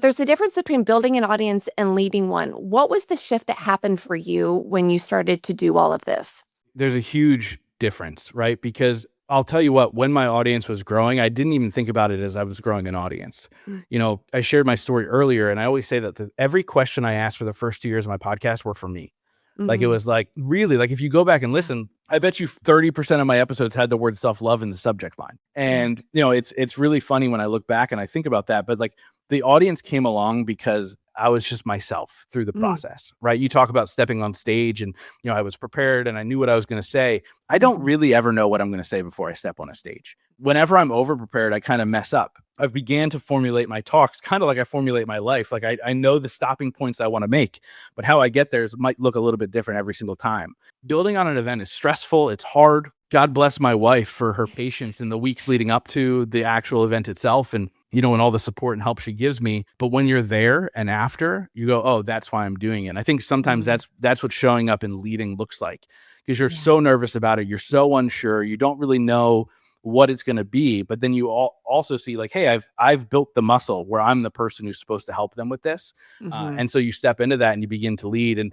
there's a difference between building an audience and leading one. What was the shift that happened for you when you started to do all of this? There's a huge difference, right? Because I'll tell you what, when my audience was growing, I didn't even think about it as I was growing an audience. Mm. I shared my story earlier, and I always say that every question I asked for the first 2 years of my podcast were for me. Like, it Mhm. was like, really, like, if you go back and listen, I bet you 30% of my episodes had the word self-love in the subject line. And, it's really funny when I look back and I think about that. But like, the audience came along because I was just myself through the Mm. process, right? You talk about stepping on stage and, I was prepared and I knew what I was going to say. I don't Mhm. really ever know what I'm going to say before I step on a stage. Whenever I'm over prepared, I kind of mess up. I've began to formulate my talks kind of like I formulate my life. Like, I know the stopping points I want to make, but how I get there might look a little bit different every single time. Building on an event is stressful. It's hard. God bless my wife for her patience in the weeks leading up to the actual event itself, and and all the support and help she gives me. But when you're there and after, you go, oh, that's why I'm doing it. And I think sometimes Mm. that's what showing up and leading looks like, because you're Yeah. so nervous about it. You're so unsure. You don't really know what it's going to be. But then you also see, like, hey, I've built the muscle where I'm the person who's supposed to help them with this. Mhm. And so you step into that and you begin to lead. And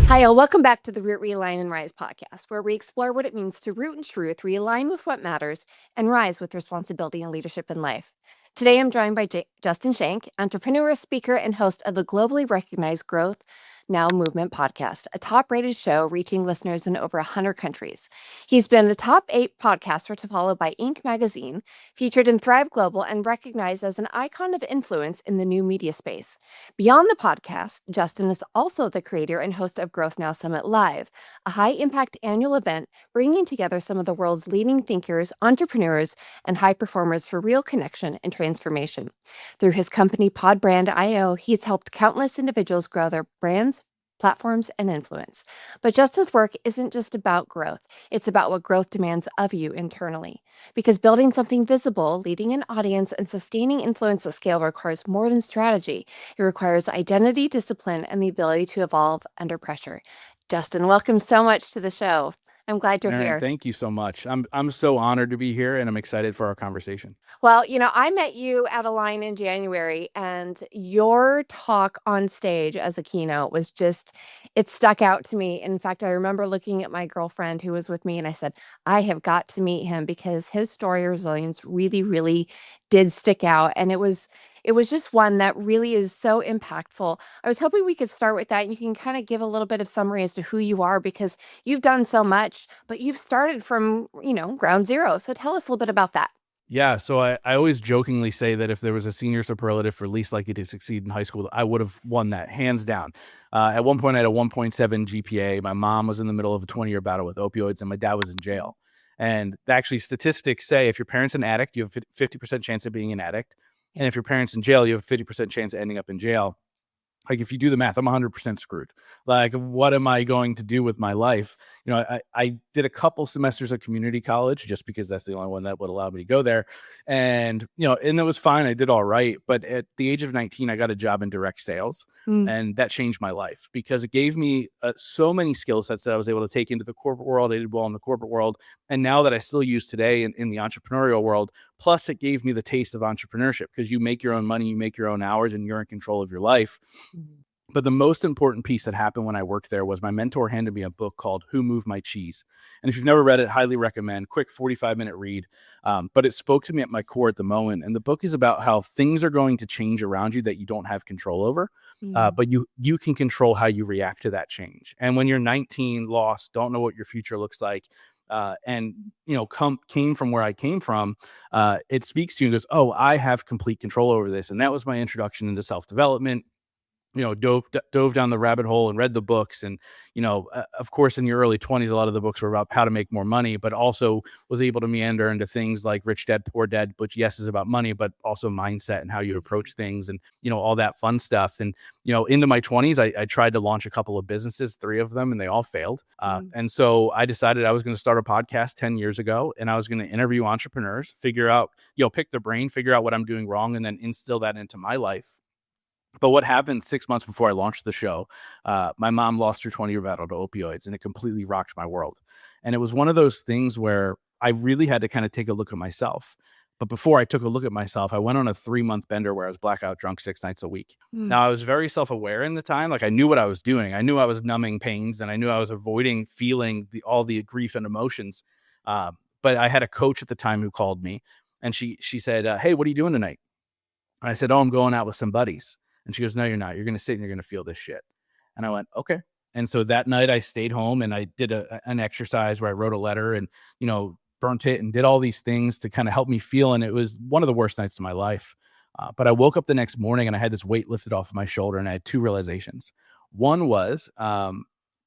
Hi, all. Welcome back to the Root, Realign, and Rise podcast, where we explore what it means to root in truth, realign with what matters, and rise with responsibility and leadership in life. Today, I'm joined by Justin Schenck, entrepreneur, speaker, and host of the globally recognized Growth Now Movement podcast, a top-rated show reaching listeners in over 100 countries. He's been the top 8 podcaster to follow by Inc. magazine, featured in Thrive Global, and recognized as an icon of influence in the new media space. Beyond the podcast, Justin is also the creator and host of Growth Now Summit Live, a high-impact annual event bringing together some of the world's leading thinkers, entrepreneurs, and high performers for real connection and transformation. Through his company Podbrand.io, he's helped countless individuals grow their brands, platforms, and influence. But Justin's work isn't just about growth. It's about what growth demands of you internally. Because building something visible, leading an audience, and sustaining influence at scale requires more than strategy. It requires identity, discipline, and the ability to evolve under pressure. Justin, welcome so much to the show. I'm glad you're Aaron, here. thank you so much. I'm so honored to be here, and I'm excited for our conversation. Well, I met you at Align in January, and your talk on stage as a keynote was it stuck out to me. In fact, I remember looking at my girlfriend who was with me, and I said, I have got to meet him because his story of resilience really, really did stick out. And it was just one that really is so impactful. I was hoping we could start with that. And you can kind of give a little bit of summary as to who you are, because you've done so much, but you've started from, ground zero. So tell us a little bit about that. Yeah, so I always jokingly say that if there was a senior superlative for least likely to succeed in high school, I would have won that hands down. At one point, I had a 1.7 GPA. My mom was in the middle of a 20-year battle with opioids, and my dad was in jail. And actually, statistics say if your parent's an addict, you have a 50% chance of being an addict. And if your parent's in jail, you have a 50% chance of ending up in jail. Like, if you do the math, I'm 100% screwed. Like, what am I going to do with my life? I did a couple semesters of community college just because that's the only one that would allow me to go there. And it was fine. I did all right. But at the age of 19, I got a job in direct sales. Mm. And that changed my life because it gave me so many skill sets that I was able to take into the corporate world. I did well in the corporate world. And now that I still use today in the entrepreneurial world, plus it gave me the taste of entrepreneurship because you make your own money, you make your own hours, and you're in control of your life. Mhm. But the most important piece that happened when I worked there was my mentor handed me a book called Who Moved My Cheese. And if you've never read it, highly recommend. Quick 45-minute read. But it spoke to me at my core at the moment. And the book is about how things are going to change around you that you don't have control over. Mm. But you can control how you react to that change. And when you're 19, lost, don't know what your future looks like, and came from where I came from, it speaks to you and goes, oh, I have complete control over this. And that was my introduction into self-development. Dove down the rabbit hole and read the books. And, of course, in your early 20s, a lot of the books were about how to make more money, but also was able to meander into things like Rich Dad, Poor Dad, which, yes, is about money, but also mindset and how you approach things and, all that fun stuff. And, into my 20s, I tried to launch a couple of businesses, 3 of them, and they all failed. Mm. And so I decided I was going to start a podcast 10 years ago, and I was going to interview entrepreneurs, figure out, pick their brain, figure out what I'm doing wrong, and then instill that into my life. But what happened 6 months before I launched the show, my mom lost her 20-year battle to opioids, and it completely rocked my world. And it was one of those things where I really had to kind of take a look at myself. But before I took a look at myself, I went on a 3-month bender where I was blackout drunk 6 nights a week. Mm. Now, I was very self-aware in the time. Like, I knew what I was doing. I knew I was numbing pains, and I knew I was avoiding feeling all the grief and emotions. But I had a coach at the time who called me, and she said, "Hey, what are you doing tonight?" And I said, "Oh, I'm going out with some buddies." And she goes, "No, you're not. You're going to sit and you're going to feel this shit." And I went, "Okay." And so that night I stayed home and I did an exercise where I wrote a letter and, burnt it and did all these things to kind of help me feel. And it was one of the worst nights of my life. But I woke up the next morning and I had this weight lifted off of my shoulder and I had two realizations. One was,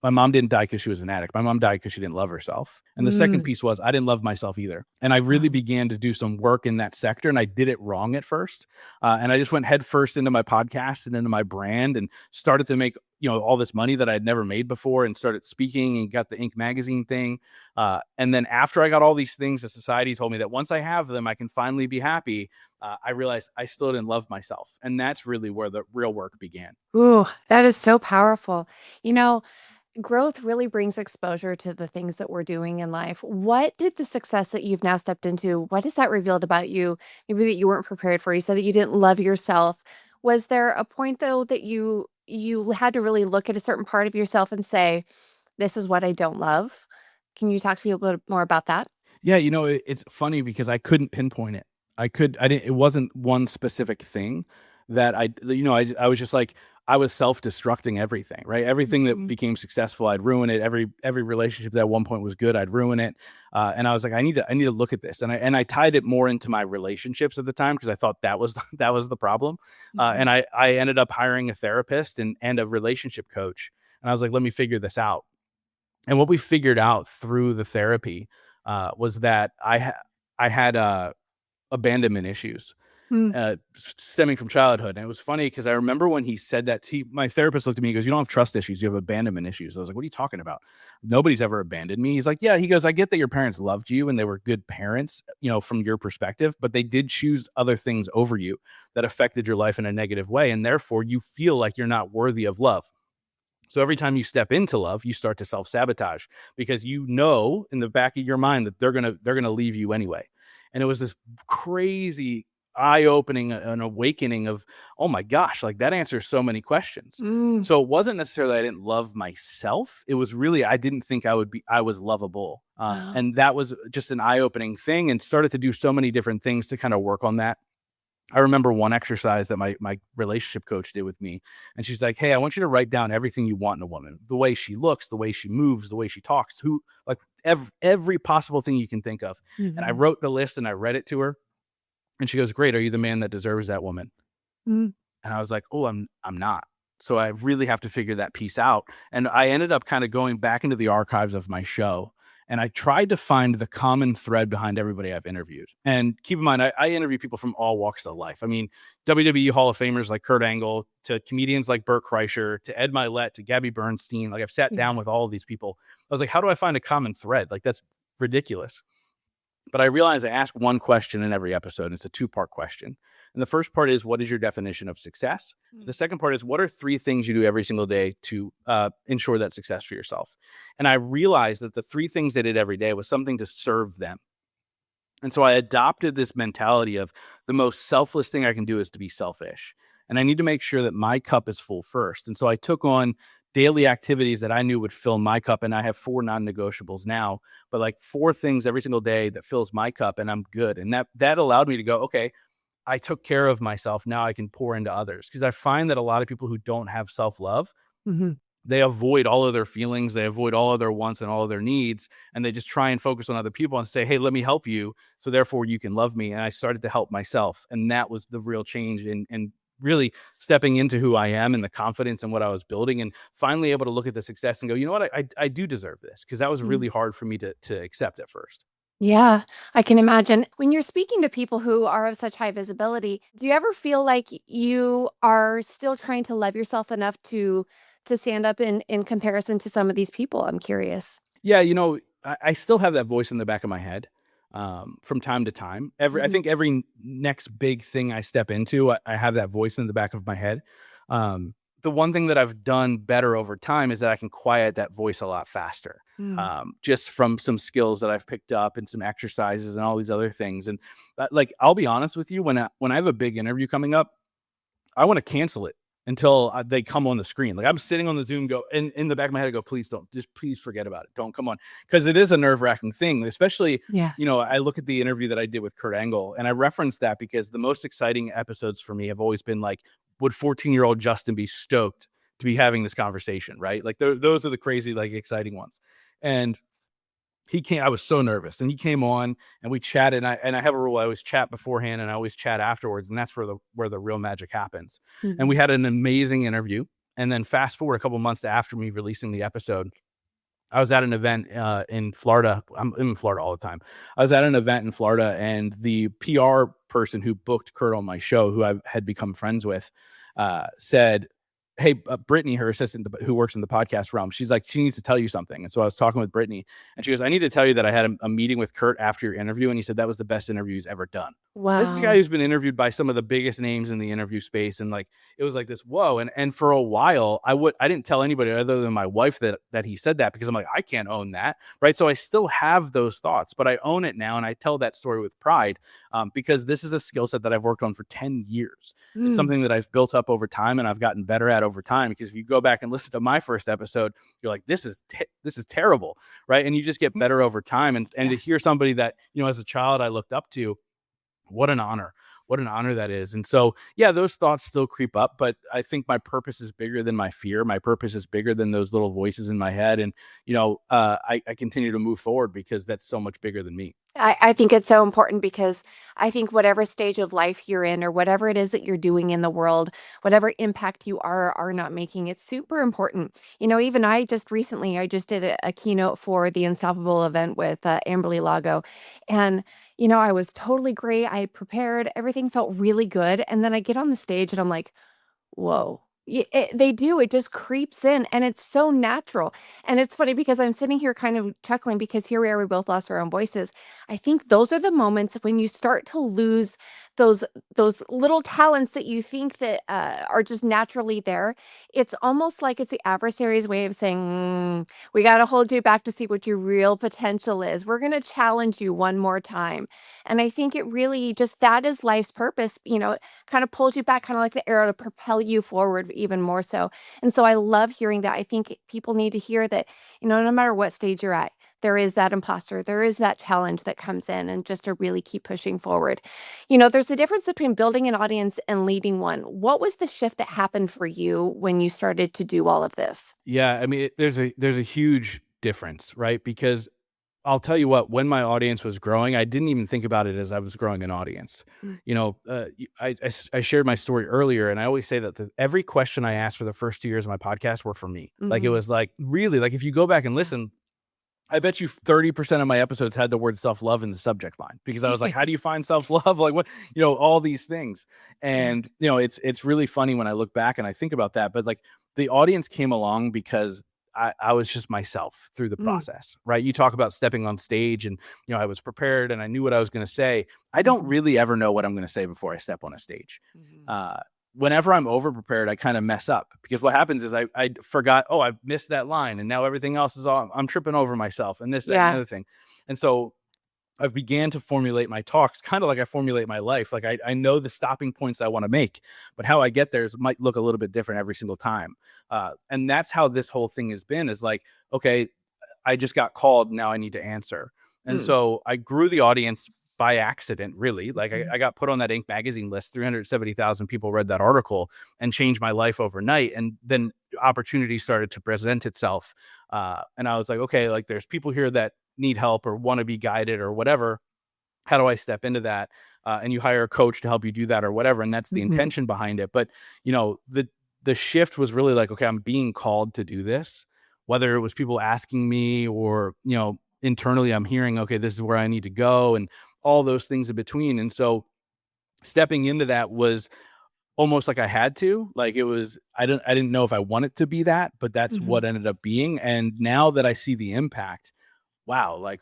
my mom didn't die because she was an addict. My mom died because she didn't love herself. And the second piece was I didn't love myself either. And I really began to do some work in that sector. And I did it wrong at first. And I just went head first into my podcast and into my brand and started to make, all this money that I had never made before and started speaking and got the Inc. magazine thing. And then after I got all these things, the society told me that once I have them, I can finally be happy. I realized I still didn't love myself. And that's really where the real work began. Ooh, that is so powerful. You know, growth really brings exposure to the things that we're doing in life. What did the success that you've now stepped into, what has that revealed about you? Maybe that you weren't prepared for. You said that you didn't love yourself. Was there a point though that you had to really look at a certain part of yourself and say, this is what I don't love? Can you talk to me a little bit more about that? Yeah, it's funny because I couldn't pinpoint it. I didn't, it wasn't one specific thing that I was just like, I was self-destructing everything, right? Everything that Mhm. became successful, I'd ruin it. Every relationship that at one point was good, I'd ruin it. And I was like, I need to look at this. And I tied it more into my relationships at the time because I thought that was, that was the problem. Mhm. And I ended up hiring a therapist and a relationship coach. And I was like, let me figure this out. And what we figured out through the therapy was that I had abandonment issues Mm. stemming from childhood. And it was funny because I remember when he said that. My therapist looked at me and goes, "You don't have trust issues. You have abandonment issues." I was like, "What are you talking about? Nobody's ever abandoned me." He's like, "Yeah." He goes, "I get that your parents loved you and they were good parents, from your perspective, but they did choose other things over you that affected your life in a negative way. And therefore you feel like you're not worthy of love. So every time you step into love, you start to self-sabotage because in the back of your mind that they're gonna leave you anyway." And it was this crazy eye-opening, an awakening of, oh my gosh, like that answers so many questions. Mm. So it wasn't necessarily I didn't love myself. It was really I didn't think I was lovable. Oh. And that was just an eye-opening thing and started to do so many different things to kind of work on that. I remember one exercise that my relationship coach did with me, and she's like, "Hey, I want you to write down everything you want in a woman: the way she looks, the way she moves, the way she talks, who like every possible thing you can think of." And I Mhm. wrote the list and I read it to her, and she goes, "Great, are you the man that deserves that woman?" Mm. And I was like, "Oh, I'm not." So I really have to figure that piece out. And I ended up kind of going back into the archives of my show. And I tried to find the common thread behind everybody I've interviewed. And keep in mind, I interview people from all walks of life. I mean, WWE Hall of Famers like Kurt Angle, to comedians like Burt Kreischer, to Ed Milet, to Gabby Bernstein. Like I've sat Yeah. down with all of these people. I was like, how do I find a common thread? Like that's ridiculous. But I realize I ask one question in every episode. And it's a two-part question. And the first part is, what is your definition of success? Mm. The second part is, what are three things you do every single day to ensure that success for yourself? And I realized that the three things I did every day was something to serve them. And so I adopted this mentality of the most selfless thing I can do is to be selfish. And I need to make sure that my cup is full first. And so I took on daily activities that I knew would fill my cup. And I have 4 non-negotiables now, but like 4 things every single day that fills my cup and I'm good. And that allowed me to go, okay, I took care of myself. Now I can pour into others. Because I find that a lot of people who don't have self-love, Mhm. they avoid all of their feelings, they avoid all of their wants and all of their needs, and they just try and focus on other people and say, "Hey, let me help you, so therefore you can love me." And I started to help myself, and that was the real change in really stepping into who I am and the confidence in what I was building, and finally able to look at the success and go, "You know what? I do deserve this," because that was Mm. really hard for me to accept at first. Yeah, I can imagine. When you're speaking to people who are of such high visibility, do you ever feel like you are still trying to love yourself enough to stand up in comparison to some of these people? I'm curious. Yeah, I still have that voice in the back of my head from time to time. I Mhm. think every next big thing I step into, I have that voice in the back of my head. The one thing that I've done better over time is that I can quiet that voice a lot faster. Mm. Just from some skills that I've picked up and some exercises and all these other things. And like, I'll be honest with you, when I have a big interview coming up, I want to cancel it until they come on the screen. Like, I'm sitting on the Zoom, go in the back of my head, I go, please don't, just please forget about it. Don't come on. Cause it is a nerve wracking thing, especially, Yeah. I look at the interview that I did with Kurt Angle and I reference that because the most exciting episodes for me have always been like, would 14-year-old Justin be stoked to be having this conversation? Right. Like those are the crazy, like exciting ones. And he came, I was so nervous and he came on and we chatted and I have a rule. I always chat beforehand and I always chat afterwards. And that's where the real magic happens. And we Mhm. had an amazing interview. And then fast forward a couple months after me releasing the episode, I was at an event in Florida. I'm in Florida all the time. I was at an event in Florida and the PR person who booked Kurt on my show, who I had become friends with, said, hey, Brittany, her assistant who works in the podcast realm, she's like, she needs to tell you something. And so I was talking with Brittany and she goes, I need to tell you that I had a meeting with Kurt after your interview. And he said that was the best interview he's ever done. This is a guy Wow. who's been interviewed by some of the biggest names in the interview space. And like, it was like this, whoa. And for a while, I didn't tell anybody other than my wife that he said that, because I'm like, I can't own that. Right. So I still have those thoughts, but I own it now. And I tell that story with pride, because this is a skill set that I've worked on for 10 years. It's Mm. something that I've built up over time and I've gotten better at over time, because if you go back and listen to my first episode, you're like, this is terrible. Right. And you just get better over time. And Yeah. to hear somebody that, as a child I looked up to, what an honor. What an honor that is. And so, yeah, those thoughts still creep up, but I think my purpose is bigger than my fear. My purpose is bigger than those little voices in my head. And, I continue to move forward because that's so much bigger than me. I think it's so important because I think whatever stage of life you're in or whatever it is that you're doing in the world, whatever impact you are or are not making, it's super important. Even I just recently, I just did a keynote for the Unstoppable event with Amberly Lago. And, I was totally great. I had prepared, everything felt really good. And then I get on the stage and I'm like, whoa. They do. It just creeps in and it's so natural. And it's funny because I'm sitting here kind of chuckling because here we are, we both lost our own voices. I think those are the moments when you start to lose those those little talents that you think that are just naturally there. It's almost like it's the adversary's way of saying, we got to hold you back to see what your real potential is. We're going to challenge you one more time. And I think it really just that is life's purpose. Kind of pulls you back, kind of like the arrow to propel you forward even more so. And so I love hearing that. I think people need to hear that, no matter what stage you're at, there is that imposter, there is that challenge that comes in, and just to really keep pushing forward. There's a difference between building an audience and leading one. What was the shift that happened for you when you started to do all of this? Yeah. I mean, there's a huge difference, right? Because I'll tell you what, when my audience was growing, I didn't even think about it as I was growing an audience. Mm. I shared my story earlier, and I always say that every question I asked for the first 2 years of my podcast were for me. Like, it Mhm. was like, really, like, if you go back and Yeah. listen, I bet you 30% of my episodes had the word self-love in the subject line, because I was like, how do you find self-love? Like, what, all these things. Yeah. And, it's really funny when I look back and I think about that, but like, the audience came along because I was just myself through the Mm. process, right? You talk about stepping on stage and, I was prepared and I knew what I was going to say. I don't Mhm. really ever know what I'm going to say before I step on a stage. Mhm. Uh, Whenever I'm over prepared, I kind of mess up, because what happens is I forgot, oh, I missed that line. And now everything else is all, I'm tripping over myself and this, that, and the Yeah. other thing. And so I've began to formulate my talks kind of like I formulate my life. Like, I know the stopping points I want to make, but how I get there might look a little bit different every single time. And that's how this whole thing has been, is like, okay, I just got called. Now I need to answer. And Mm. so I grew the audience by accident, really. Like, Mhm. I got put on that Inc. magazine list. 370,000 people read that article and changed my life overnight. And then opportunity started to present itself. And I was like, okay, like, there's people here that need help or want to be guided or whatever. How do I step into that? And you hire a coach to help you do that or whatever. And that's the Mhm. intention behind it. But, the shift was really like, okay, I'm being called to do this, whether it was people asking me or, internally I'm hearing, okay, this is where I need to go, and all those things in between. And so stepping into that was almost like I had to. Like, it was, I didn't know if I wanted to be that, but that's Mhm. what ended up being. And now that I see the impact, wow, like,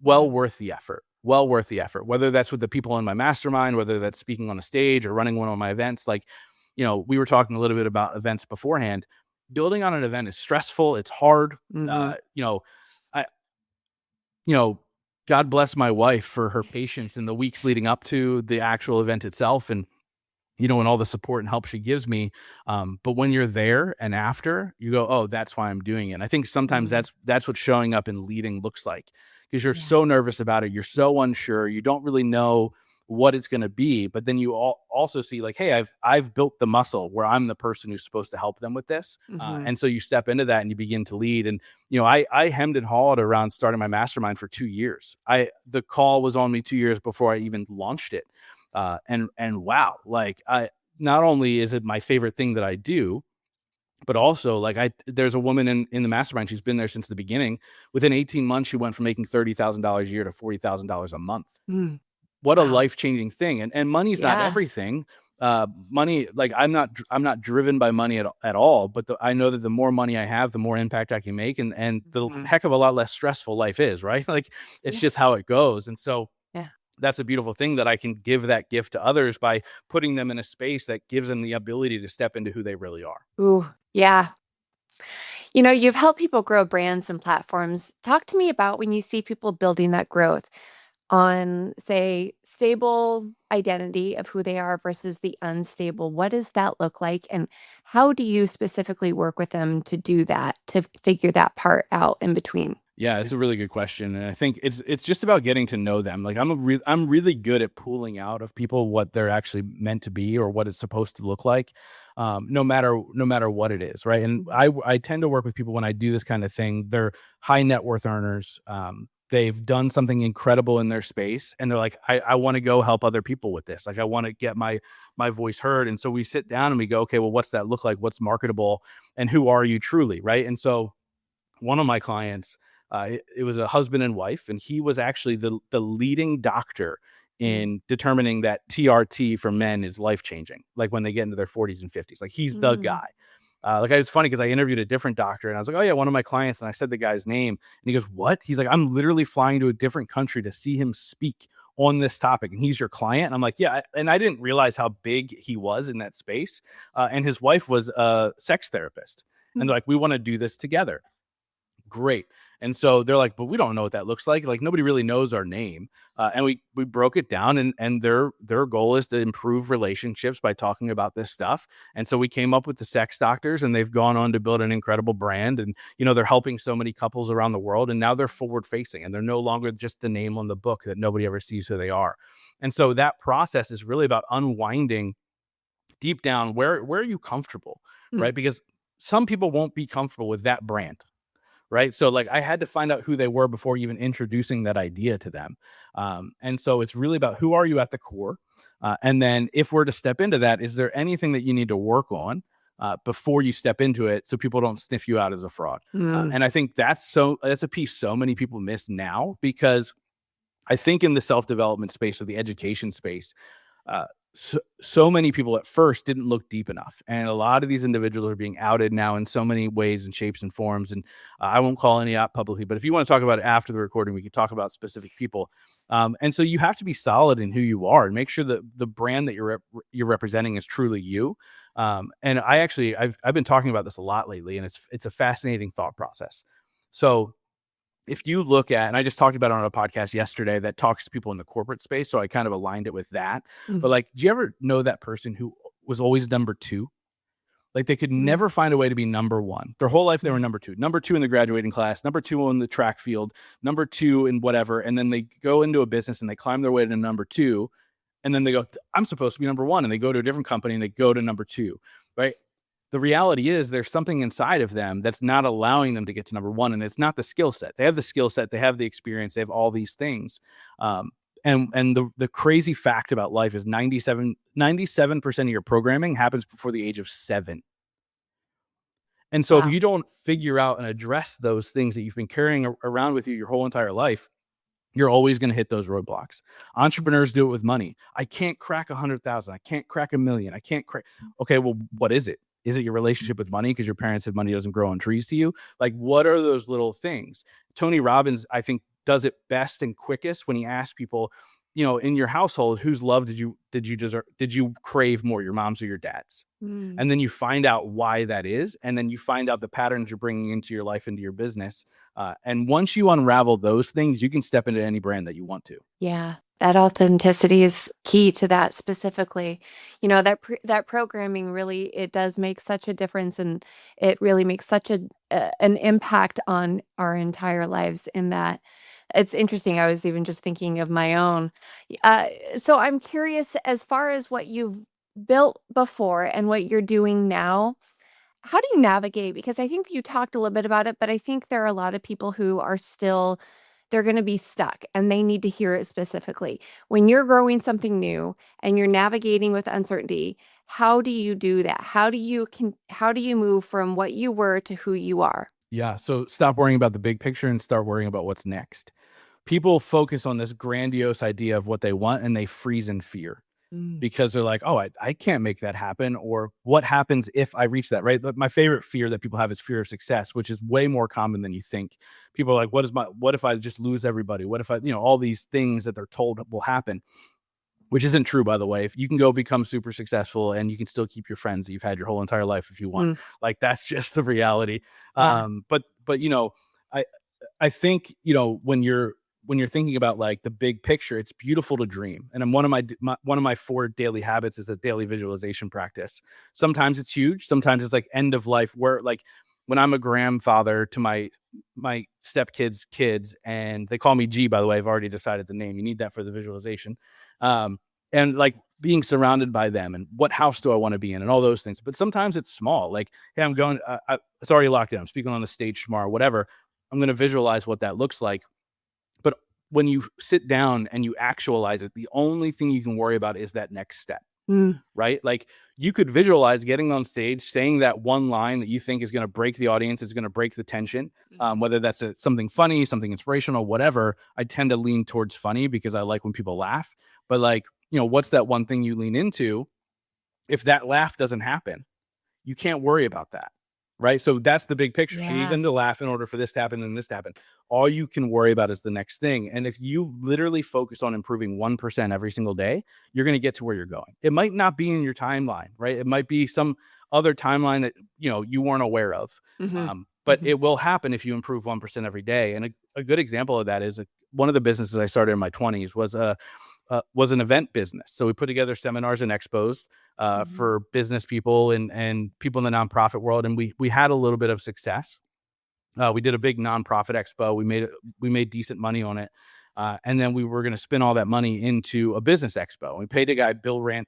well Yeah. worth the effort. Well worth the effort. Whether that's with the people in my mastermind, whether that's speaking on a stage or running one of my events, like, we were talking a little bit about events beforehand. Building on an event is stressful. It's hard. Mhm. I, you know, God bless my wife for her patience in the weeks leading up to the actual event itself. And and all the support and help she gives me. But when you're there and after, you go, oh, that's why I'm doing it. And I think sometimes Mm. that's what showing up and leading looks like, because you're Yeah. so nervous about it. You're so unsure. You don't really know what it's going to be. But then you also see like, hey, I've built the muscle where I'm the person who's supposed to help them with this. Mhm. And so you step into that and you begin to lead. And I hemmed and hawed around starting my mastermind for 2 years. The call was on me 2 years before I even launched it. And wow, like I not only is it my favorite thing that I do, but also like there's a woman in the mastermind. She's been there since the beginning. Within 18 months, she went from making $30,000 a year to $40,000 a month. Mm. What a Wow. life-changing thing. And money's not Yeah. everything. Money, like I'm not driven by money at all, but I know that the more money I have, the more impact I can make, and the Mhm. heck of a lot less stressful life is, right? Like it's Yeah. just how it goes. And so Yeah. that's a beautiful thing that I can give that gift to others by putting them in a space that gives them the ability to step into who they really are. Ooh, yeah. You've helped people grow brands and platforms. Talk to me about when you see people building that growth on, say, stable identity of who they are versus the unstable. What does that look like? And how do you specifically work with them to do that, to figure that part out in between? Yeah, it's a really good question, and I think it's just about getting to know them. Like I'm really good at pulling out of people what they're actually meant to be or what it's supposed to look like, no matter what it is, right? And Mhm. I tend to work with people when I do this kind of thing. They're high net worth earners. They've done something incredible in their space, and they're like, I want to go help other people with this. Like I want to get my voice heard, and so we sit down and we go, okay, well, what's that look like? What's marketable, and who are you truly, right? And so one of my clients, it was a husband and wife, and he was actually the leading doctor Mm. in determining that TRT for men is life changing. Like when they get into their 40s and 50s, like he's the Mm. guy. Like it was funny because I interviewed a different doctor, and I was like, "Oh yeah, one of my clients," and I said the guy's name, and he goes, "What?" He's like, "I'm literally flying to a different country to see him speak on this topic, and he's your client." And I'm like, "Yeah," and I didn't realize how big he was in that space. And his wife was a sex therapist, and Mm. they're like, "We want to do this together." Great. And so they're like, but we don't know what that looks like. Like nobody really knows our name. And we broke it down, and their goal is to improve relationships by talking about this stuff. And so we came up with the sex doctors, and they've gone on to build an incredible brand. And they're helping so many couples around the world. And now they're forward facing, and they're no longer just the name on the book that nobody ever sees who they are. And so that process is really about unwinding deep down where are you comfortable, Mm. right? Because some people won't be comfortable with that brand, right? So like I had to find out who they were before even introducing that idea to them. And so it's really about who are you at the core, and then if we're to step into that, is there anything that you need to work on before you step into it, so people don't sniff you out as a fraud? Mm. And I think that's a piece so many people miss now, because I think in the self-development space or the education space, uh, so many people at first didn't look deep enough, and a lot of these individuals are being outed now in so many ways and shapes and forms. And I won't call any out publicly, but if you want to talk about it after the recording, we can talk about specific people. And so you have to be solid in who you are and make sure that the brand that you're representing is truly you. And I've been talking about this a lot lately, and it's a fascinating thought process. So if you look at, and I just talked about it on a podcast yesterday that talks to people in the corporate space, so I kind of aligned it with that. But Mhm. like, do you ever know that person who was always number two? Like they could Mm. never find a way to be number one. Their whole life they were Yeah. number two in the graduating class, number two in the track field, number two in whatever, and then they go into a business and they climb their way to number two, and then they go, I'm supposed to be number one, and they go to a different company and they go to number two, right? The reality is there's something inside of them that's not allowing them to get to number one, and it's not the skill set. They have the skill set, they have the experience, they have all these things. And the crazy fact about life is 97% of your programming happens before the age of 7. And so if Wow. you don't figure out and address those things that you've been carrying around with you your whole entire life, you're always going to hit those roadblocks. Entrepreneurs do it with money. I can't crack 100,000. I can't crack a million. I can't crack. Okay, well, what is it? Is it your relationship with money? Because your parents said money doesn't grow on trees to you. Like, what are those little things? Tony Robbins, I think, does it best and quickest when he asks people, in your household, whose love did you crave more, your mom's or your dad's? And then you find out why that is, and then you find out the patterns you're bringing into your life, into your business. And once you unravel those things, you can step into any brand that you want to. Yeah, that authenticity is key to that specifically. That programming really, it does make such a difference, and it really makes such an impact on our entire lives in that. It's interesting. I was even just thinking of my own. So I'm curious, as far as what you've built before and what you're doing now, how do you navigate? Because I think you talked a little bit about it, but I think there are a lot of people who are still, they're going to be stuck and they need to hear it specifically. When you're growing something new and you're navigating with uncertainty, how do you do that? How do you move from what you were to who you are? Yeah. So stop worrying about the big picture and start worrying about what's next. People focus on this grandiose idea of what they want and they freeze in fear Mm. because they're like, oh, I can't make that happen. Or what happens if I reach that, right? My favorite fear that people have is fear of success, which is way more common than you think. People are like, what if I just lose everybody? What if all these things that they're told will happen, which isn't true, by the way. If you can go become super successful and you can still keep your friends that you've had your whole entire life if you want, Mm. like that's just the reality. Yeah. But I I think when you're thinking about like the big picture, it's beautiful to dream. And one of one of my 4 daily habits is a daily visualization practice. Sometimes it's huge. Sometimes it's like end of life, where like when I'm a grandfather to my stepkids' kids, and they call me G, by the way. I've already decided the name. You need that for the visualization. And like being surrounded by them, and what house do I want to be in, and all those things. But sometimes it's small. Like, hey, I'm going. It's already locked in. I'm speaking on the stage tomorrow. Whatever. I'm going to visualize what that looks like. But when you sit down and you actualize it, the only thing you can worry about is that next step. Mm. Right? Like you could visualize getting on stage, saying that one line that you think is going to break the audience, is going to break the tension, whether that's something funny, something inspirational, whatever. I tend to lean towards funny because I like when people laugh. But like, what's that one thing you lean into? If that laugh doesn't happen, you can't worry about that. Right. So that's the big picture. You need Yeah. them to laugh in order for this to happen and this to happen. All you can worry about is the next thing. And if you literally focus on improving 1% every single day, you're going to get to where you're going. It might not be in your timeline, right? It might be some other timeline that, you weren't aware of. Hmm. But Hmm. it will happen if you improve 1% every day. And a good example of that is one of the businesses I started in my 20s was an event business. So we put together seminars and expos Hmm. for business people and people in the nonprofit world, and we had a little bit of success. We did a big nonprofit expo. We made decent money on it, and then we were going to spin all that money into a business expo. We paid a guy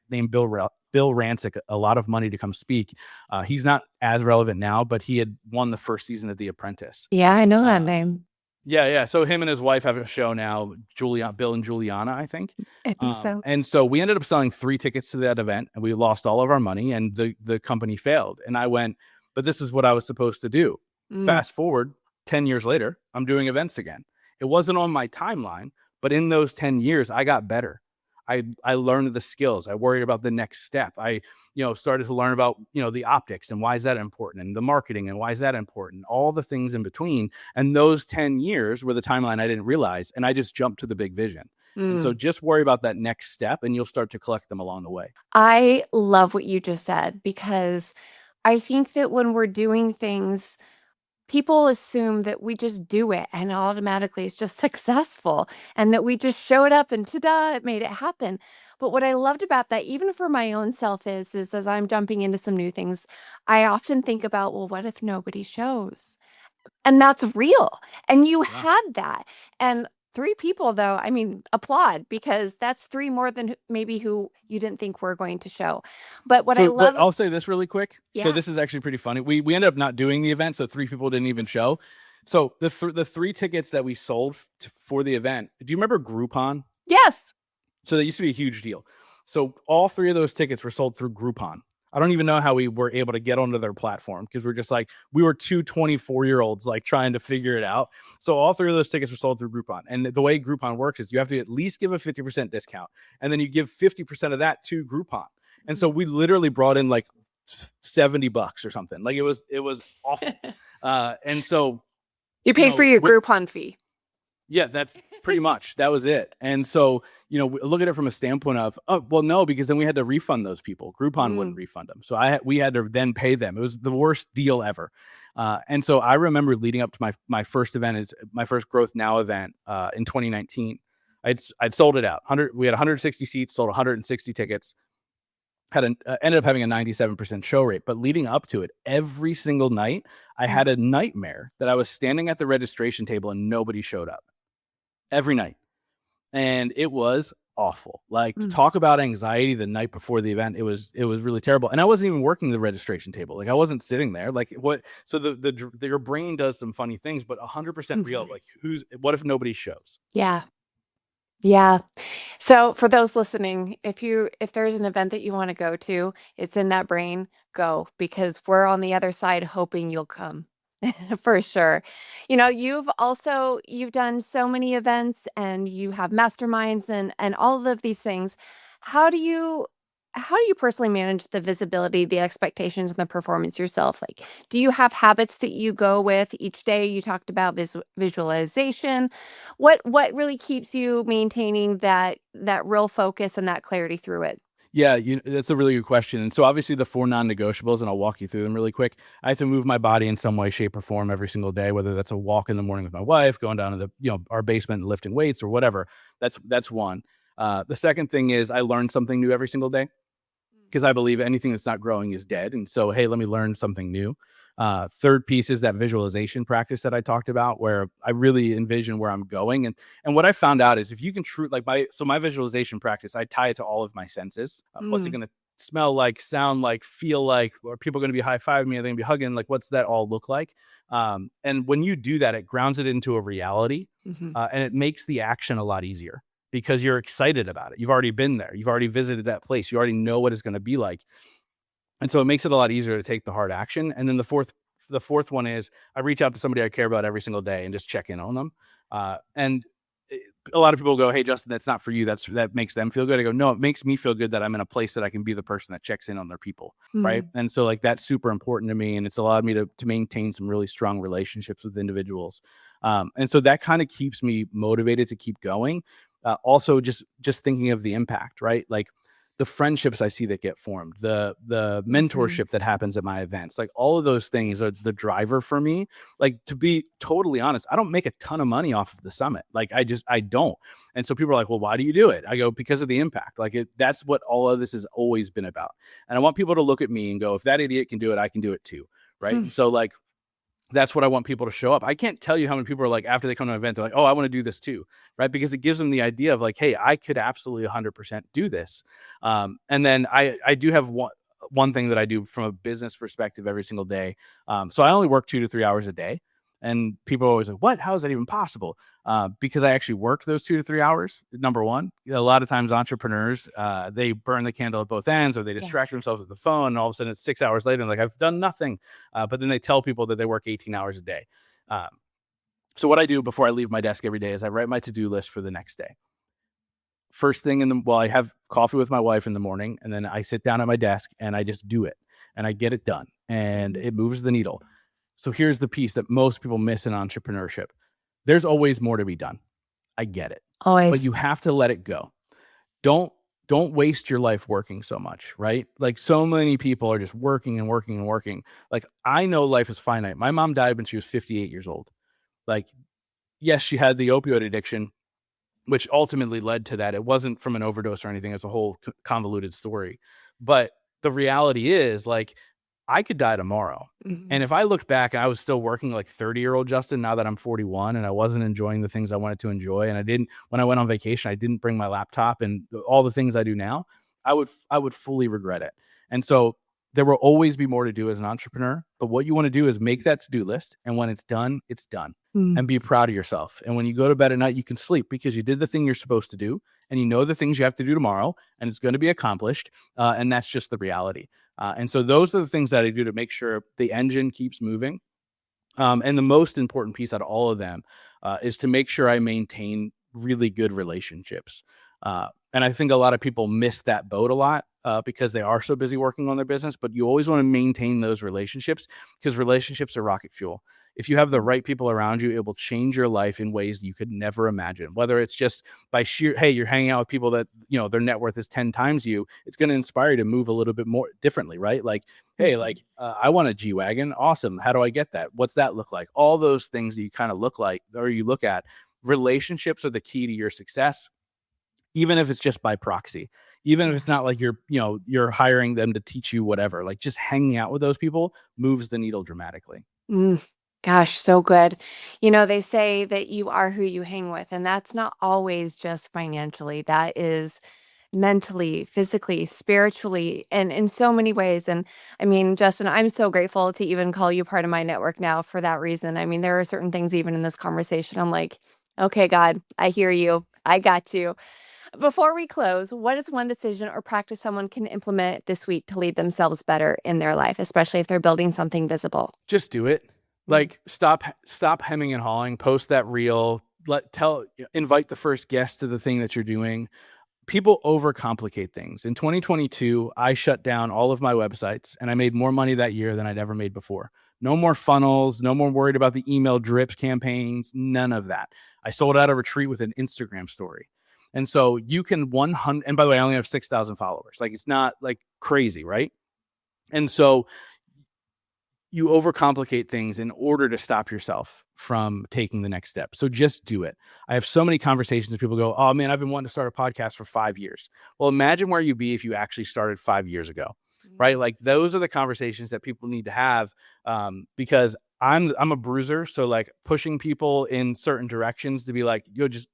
named Bill Rancic a lot of money to come speak. He's not as relevant now, but he had won the first season of The Apprentice. Yeah, I know that Uh, name. yeah. So him and his wife have a show now, Bill and Juliana, I think. I think so. And so we ended up selling 3 tickets to that event, and we lost all of our money, and the company failed. And I went, but this is what I was supposed to do. Mm. Fast forward 10 years later, I'm doing events again. It wasn't on my timeline, but in those 10 years, I got better. I learned the skills. I worried about the next step. I started to learn about the optics and why is that important, and the marketing and why is that important, all the things in between. And those 10 years were the timeline I didn't realize, and I just jumped to the big vision. And so Mm. just worry about that next step, and you'll start to collect them along the way. I love what you just said, because I think that when we're doing things, people assume that we just do it and automatically it's just successful, and that we just showed up and ta-da, it made it happen. But what I loved about that, even for my own self, is as I'm jumping into some new things, I often think about, well, what if nobody shows? And that's real. And you Yeah. had that. And 3 people, though, I mean, applaud, because that's 3 more than maybe who you didn't think were going to show. But what I So, but love. I'll say this really quick. So Yeah. this is actually pretty funny. We ended up not doing the event, so 3 people didn't even show. So the 3 tickets that we sold for the event. Do you remember Groupon? Yes. So that used to be a huge deal. So all 3 of those tickets were sold through Groupon. I don't even know how we were able to get onto their platform, because we're just like, we were 2 24-year-olds like trying to figure it out. So all 3 of those tickets were sold through Groupon. And the way Groupon works is you have to at least give a 50% discount, and then you give 50% of that to Groupon. And so we literally brought in like $70 or something. Like it was awful. And so You paid for your Groupon fee. yeah, that's pretty much. That was it. And so, look at it from a standpoint of, oh, well, no, because then we had to refund those people. Groupon wouldn't refund them. So we had to then pay them. It was the worst deal ever. And so I remember leading up to my first event, my first Growth Now event in 2019. I'd sold it out. We had 160 seats, sold 160 tickets. Ended up having a 97% show rate, but leading up to it, every single night, I had a nightmare that I was standing at the registration table and nobody showed up every night. And it was awful. Like, to talk about anxiety the night before the event, it was really terrible. And I wasn't even working the registration table. Like, I wasn't sitting there. Like, what? So your brain does some funny things, but 100% real. Like, what if nobody shows? Yeah. Yeah. So for those listening, if there's an event that you want to go to, it's in that brain, go, because we're on the other side hoping you'll come. For sure. You've done so many events and you have masterminds and all of these things. How do you personally manage the visibility, the expectations, and the performance yourself? Like, do you have habits that you go with each day? You talked about visualization. What really keeps you maintaining that real focus and that clarity through it? Yeah, that's a really good question. And so obviously the 4 non-negotiables, and I'll walk you through them really quick. I have to move my body in some way, shape, or form every single day, whether that's a walk in the morning with my wife, going down to our basement and lifting weights or whatever. That's one. The second thing is I learn something new every single day, because I believe anything that's not growing is dead. And so, hey, let me learn something new. Third piece is that visualization practice that I talked about, where I really envision where I'm going. And what I found out is if you can my visualization practice, I tie it to all of my senses. What's it going to smell like, sound like, feel like? Are people going to be high-fiving me? Are they going to be hugging? Like, what's that all look like? And when you do that, it grounds it into a reality, and it makes the action a lot easier, because you're excited about it. You've already been there. You've already visited that place. You already know what it's going to be like. And so it makes it a lot easier to take the hard action. And then the fourth one is I reach out to somebody I care about every single day and just check in on them. And a lot of people go, "Hey, Justin, that's not for you. That makes them feel good." I go, "No, it makes me feel good that I'm in a place that I can be the person that checks in on their people." Right. And so, like, that's super important to me. And it's allowed me to maintain some really strong relationships with individuals. And so that kind of keeps me motivated to keep going. Also just thinking of the impact, right? Like, the friendships I see that get formed, the mentorship that happens at my events, like, all of those things are the driver for me. Like, to be totally honest, I don't make a ton of money off of the summit. Like, I don't. And so people are like, "Well, why do you do it?" I go, "Because of the impact." Like, that's what all of this has always been about. And I want people to look at me and go, "If that idiot can do it, I can do it too." Right. And so, like, that's what I want people to show up. I can't tell you how many people are like, after they come to an event, they're like, "Oh, I want to do this too." Right. Because it gives them the idea of like, "Hey, I could absolutely 100% do this." And then I do have one thing that I do from a business perspective every single day. So I only work 2 to 3 hours a day. And people are always like, "What? How is that even possible?" Because I actually work those 2 to 3 hours. Number one, a lot of times entrepreneurs, they burn the candle at both ends, or they distract themselves with the phone. And all of a sudden it's 6 hours later, and like, I've done nothing. But then they tell people that they work 18 hours a day. So what I do before I leave my desk every day is I write my to-do list for the next day. First thing I have coffee with my wife in the morning, and then I sit down at my desk and I just do it, and I get it done, and it moves the needle. So here's the piece that most people miss in entrepreneurship. There's always more to be done. I get it. But Always. you have to let it go. Don't waste your life working so much, right? Like, so many people are just working and working and working. Like, I know life is finite. My mom died when she was 58 years old. Like, yes, she had the opioid addiction, which ultimately led to that. It wasn't from an overdose or anything. It's a whole convoluted story. But the reality is, like, I could die tomorrow. And if I looked back and I was still working like 30-year-old Justin, now that I'm 41, and I wasn't enjoying the things I wanted to enjoy, and when I went on vacation, I didn't bring my laptop and all the things I do now, I would fully regret it. And so there will always be more to do as an entrepreneur. But what you want to do is make that to-do list. And when it's done, it's done. And be proud of yourself. And when you go to bed at night, you can sleep because you did the thing you're supposed to do, and you know the things you have to do tomorrow, and it's going to be accomplished. And that's just the reality. And so those are the things that I do to make sure the engine keeps moving. And the most important piece out of all of them is to make sure I maintain really good relationships. And I think a lot of people miss that boat a lot because they are so busy working on their business. But you always want to maintain those relationships because relationships are rocket fuel. If you have the right people around you, it will change your life in ways that you could never imagine. Whether it's just by sheer, hey, you're hanging out with people that, their net worth is 10 times you, it's going to inspire you to move a little bit more differently, right? Like, hey, like, I want a G-Wagon. Awesome. How do I get that? What's that look like? All those things that you kind of look like, or you look at, relationships are the key to your success, even if it's just by proxy, even if it's not like you're hiring them to teach you whatever, like just hanging out with those people moves the needle dramatically. Mm, gosh, so good. They say that you are who you hang with, and that's not always just financially. That is mentally, physically, spiritually, and in so many ways. And I mean, Justin, I'm so grateful to even call you part of my network now for that reason. I mean, there are certain things even in this conversation, I'm like, okay, God, I hear you. I got you. Before we close, what is one decision or practice someone can implement this week to lead themselves better in their life, especially if they're building something visible? Just do it. Like stop hemming and hawing, post that reel, invite the first guest to the thing that you're doing. People overcomplicate things. In 2022, I shut down all of my websites and I made more money that year than I'd ever made before. No more funnels, no more worried about the email drips campaigns, none of that. I sold out a retreat with an Instagram story. And so you can 100, and by the way, I only have 6,000 followers. Like it's not like crazy, right? And so you overcomplicate things in order to stop yourself from taking the next step. So just do it. I have so many conversations with people go, oh man, I've been wanting to start a podcast for 5 years. Well, imagine where you'd be if you actually started 5 years ago, right? Like those are the conversations that people need to have because I'm a bruiser. So like pushing people in certain directions to be like,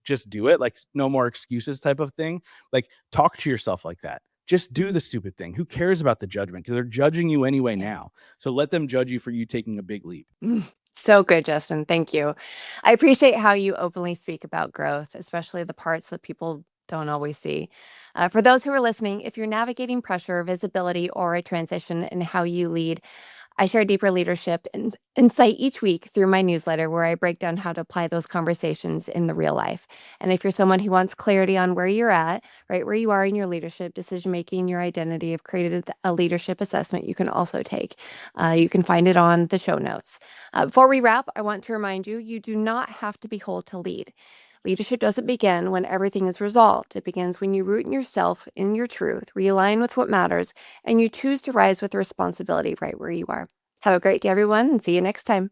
just do it. Like no more excuses type of thing. Like talk to yourself like that. Just do the stupid thing. Who cares about the judgment? Because they're judging you anyway now. So let them judge you for you taking a big leap. So good, Justin. Thank you. I appreciate how you openly speak about growth, especially the parts that people don't always see. For those who are listening, if you're navigating pressure, visibility, or a transition in how you lead, I share deeper leadership insight each week through my newsletter where I break down how to apply those conversations in the real life. And if you're someone who wants clarity on where you're at, right where you are in your leadership, decision making, your identity, I've created a leadership assessment you can also take. You can find it on the show notes. Before we wrap, I want to remind you, you do not have to be whole to lead. Leadership doesn't begin when everything is resolved. It begins when you root in yourself, in your truth, realign with what matters, and you choose to rise with responsibility right where you are. Have a great day, everyone, and see you next time.